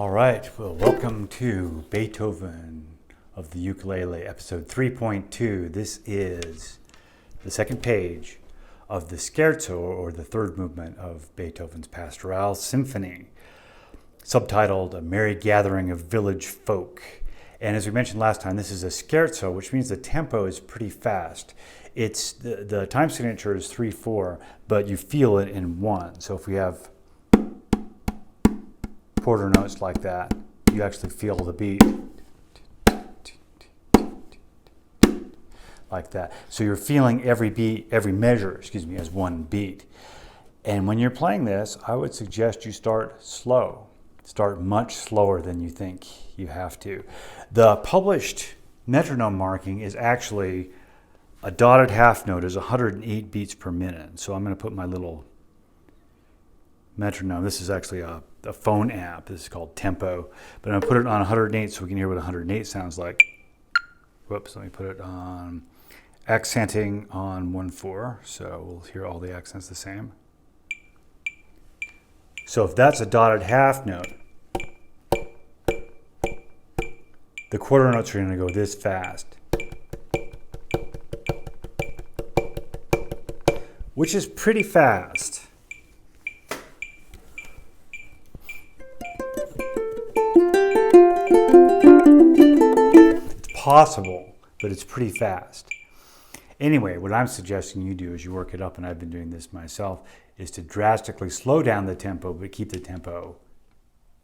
All right, well, welcome to Beethoven of the Ukulele, episode 3.2. This is the second page of the Scherzo, or the third movement of Beethoven's Pastorale Symphony, subtitled A Merry Gathering of Village Folk. And as we mentioned last time, this is a scherzo, which means the tempo is pretty fast. It's the time signature is 3/4, but you feel it in 1. So if we have quarter notes like that, you actually feel the beat like that. So you're feeling every beat, every measure, as one beat. And when you're playing this, I would suggest you start slow. Start much slower than you think you have to. The published metronome marking is actually a dotted half note is 108 beats per minute. So I'm going to put my little metronome. This is actually a phone app. This is called Tempo. But I'm going to put it on 108 so we can hear what 108 sounds like. Whoops, let me put it on accenting on 1/4. So we'll hear all the accents the same. So if that's a dotted half note, the quarter notes are going to go this fast, which is pretty fast. It's possible, but it's pretty fast. Anyway, what I'm suggesting you do as you work it up, and I've been doing this myself, is to drastically slow down the tempo, but keep the tempo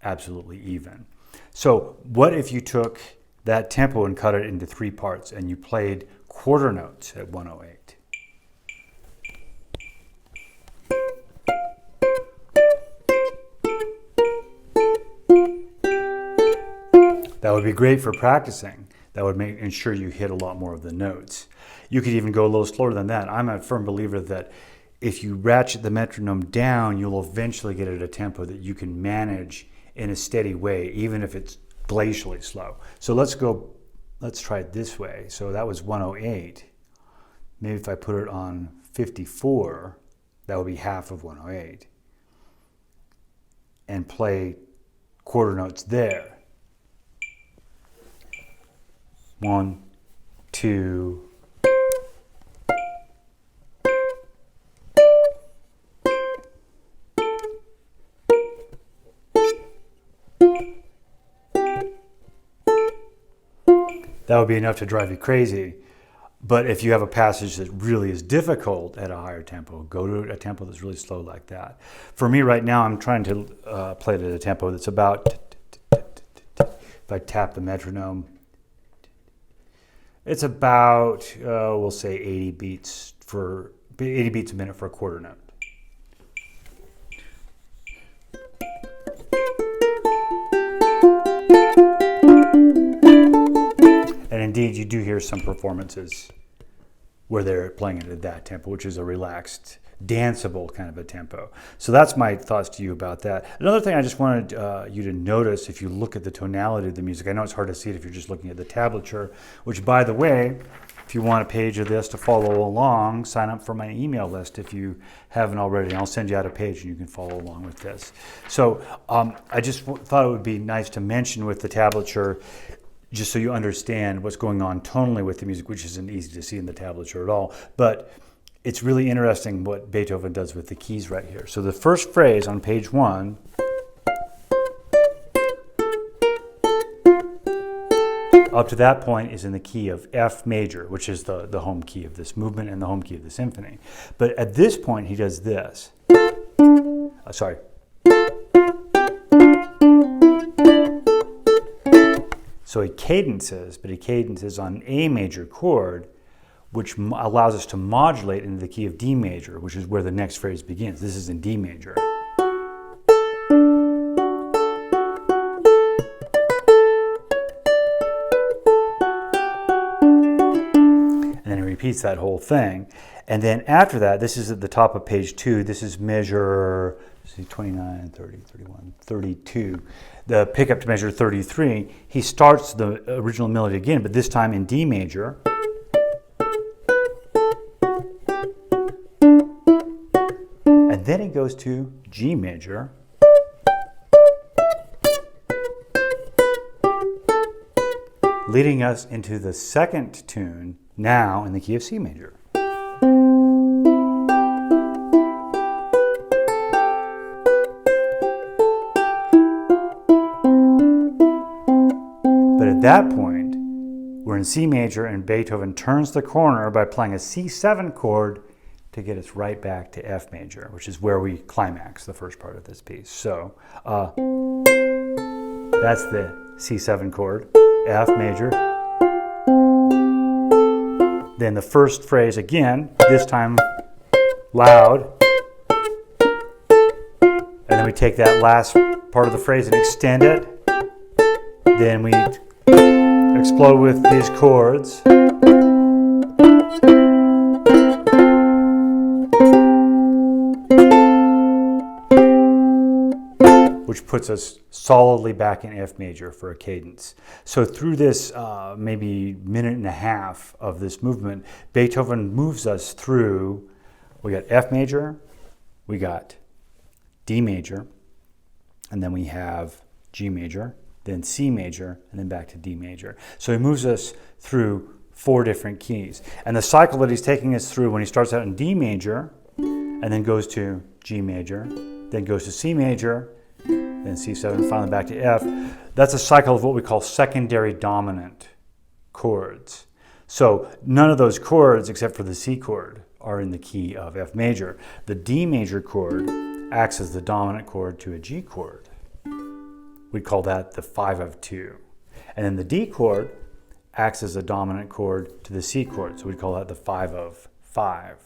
absolutely even. So what if you took that tempo and cut it into 3 parts and you played quarter notes at 108? That would be great for practicing. That would ensure you hit a lot more of the notes. You could even go a little slower than that. I'm a firm believer that if you ratchet the metronome down, you'll eventually get at a tempo that you can manage in a steady way, even if it's glacially slow. So let's try it this way. So that was 108. Maybe if I put it on 54, that would be half of 108. And play quarter notes there. 1, 2. That would be enough to drive you crazy. But if you have a passage that really is difficult at a higher tempo, go to a tempo that's really slow like that. For me right now, I'm trying to play it at a tempo that's about, if I tap the metronome, it's about, we'll say 80 beats a minute for a quarter note. And indeed, you do hear some performances where they're playing it at that tempo, which is a relaxed, danceable kind of a tempo. So that's my thoughts to you about that. Another thing I just wanted you to notice, if you look at the tonality of the music, I know it's hard to see it if you're just looking at the tablature, which, by the way, if you want a page of this to follow along, sign up for my email list if you haven't already. I'll send you out a page and you can follow along with this. So I just thought it would be nice to mention with the tablature, just so you understand what's going on tonally with the music, which isn't easy to see in the tablature at all. But it's really interesting what Beethoven does with the keys right here. So the first phrase on page 1, up to that point, is in the key of F major, which is the home key of this movement and the home key of the symphony. But at this point, he does this. So he cadences on an A major chord, which allows us to modulate into the key of D major, which is where the next phrase begins. This is in D major. And then he repeats that whole thing. And then after that, this is at the top of page 2. This is measure 29, 30, 31, 32. The pickup to measure 33. He starts the original melody again, but this time in D major. And then he goes to G major. leading us into the second tune, now in the key of C major. But at that point, we're in C major, and Beethoven turns the corner by playing a C7 chord to get us right back to F major, which is where we climax the first part of this piece. So that's the C7 chord, F major. Then the first phrase again, this time loud. And then we take that last part of the phrase and extend it. Then we explode with these chords. Which puts us solidly back in F major for a cadence. So through this maybe minute and a half of this movement, Beethoven moves us through, we got F major, we got D major, and then we have G major, then C major, and then back to D major. So he moves us through 4 different keys. And the cycle that he's taking us through, when he starts out in D major, and then goes to G major, then goes to C major, then C7, finally back to F, that's a cycle of what we call secondary dominant chords. So none of those chords, except for the C chord, are in the key of F major. The D major chord acts as the dominant chord to a G chord. We call that the 5 of 2. And then the D chord acts as a dominant chord to the C chord, so we call that the 5 of 5.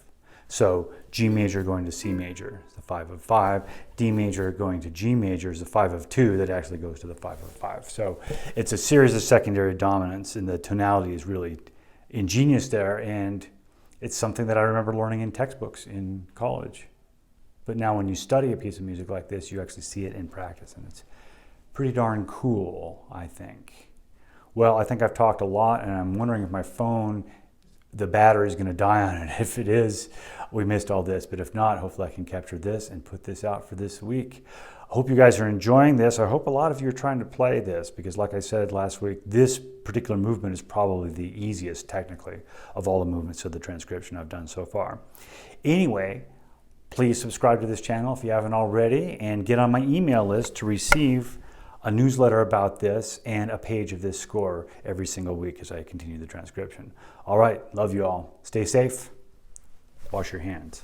So G major going to C major is the 5 of 5. D major going to G major is the 5 of 2 that actually goes to the 5 of 5. So it's a series of secondary dominants, and the tonality is really ingenious there, and it's something that I remember learning in textbooks in college. But now when you study a piece of music like this, you actually see it in practice, and it's pretty darn cool, I think. Well, I think I've talked a lot, and I'm wondering if my phone, the battery is going to die on it. If it is, we missed all this. But if not, hopefully I can capture this and put this out for this week. I hope you guys are enjoying this. I hope a lot of you are trying to play this, because like I said last week, this particular movement is probably the easiest technically of all the movements of the transcription I've done so far. Anyway, please subscribe to this channel if you haven't already, and get on my email list to receive a newsletter about this and a page of this score every single week as I continue the transcription. All right, love you all. Stay safe. Wash your hands.